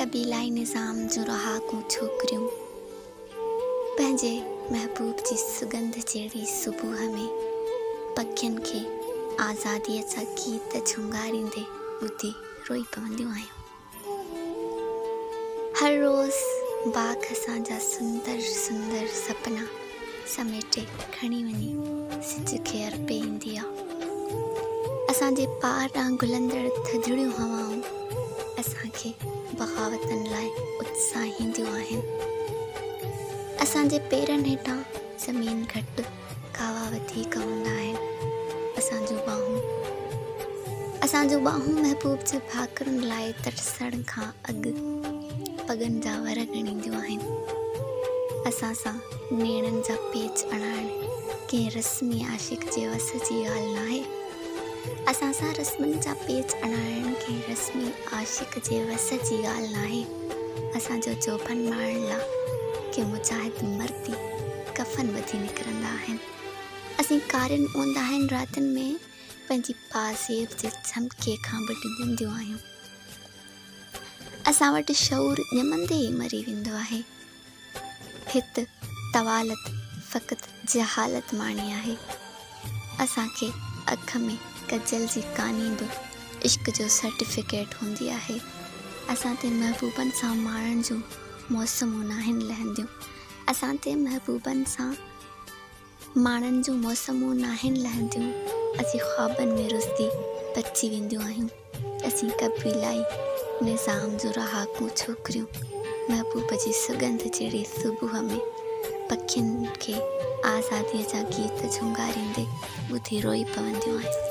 कबीलाई निज़ाम जो रहाकूं छोकिरियूं पंहिंजे महबूब जी सुगंध जहिड़ी सुबुह में पखियुनि खे आज़ादीअ जा गीत झुंगारींदे ॿुधी रोई पवंदियूं आहियूं। हर रोज़ बाग़ असांजा सुंदर सुंदर सपना समेटे खणी वञी सिज खे अर्पे ईंदी आहे। असांजे पारां गुलंदड़ थधिड़ियूं हवाऊं असांखे बग़ावतनि लाइ उत्साहींदियूं आहिनि। असांजे पेरनि हेठां ज़मीन घटि कावा वधीक हूंदा आहिनि। असांजूं ॿाहूं महबूब जे भाकुरनि लाइ तरसण खां अॻु पगनि जा वर ॻणींदियूं आहिनि। असां सां नेणनि जा पेच अणाइणु कंहिं रस्मी आशिक़ जे वस जी ॻाल्हि न आहे। असां सां रस्मनि जा पेच अणाइणु कंहिं रस्मी आशिक़ जे वस जी ॻाल्हि न आहे। असांजो जोबन मारण लाइ के मुजाहिद मर्दी कफ़न ॿधी निकिरंदा आहिनि। असीं कारियुनि ओंदाहिनि रातिनि में पंहिंजी पाज़ेब जे झमके खां बि डिॼंदियूं आहियूं। असां वटि शऊर ॼमंदे ई मरी वेंदो आहे। हित तवालत फ़क़ति जहालत माणी आहे। असांखे अख में कजल जी कानी बि इश्क जो सर्टिफिकेट हूंदी आहे। असां ते महबूबनि सां माणनि जूं मौसमूं नाहिनि लहंदियूं। असां ते महबूबनि सां माणनि जूं मौसमूं नाहिनि लहंदियूं। असीं ख़्वाबनि में रुसदी बची वेंदियूं आहियूं। असीं कबीलाई निज़ाम जो रहाकूं छोकिरियूं महबूब जी सुगंध जहिड़ी सुबुह में पखियुनि खे आज़ादीअ जा गीत झुंगारींदे ॿुधी रोई पवंदियूं आहिनि।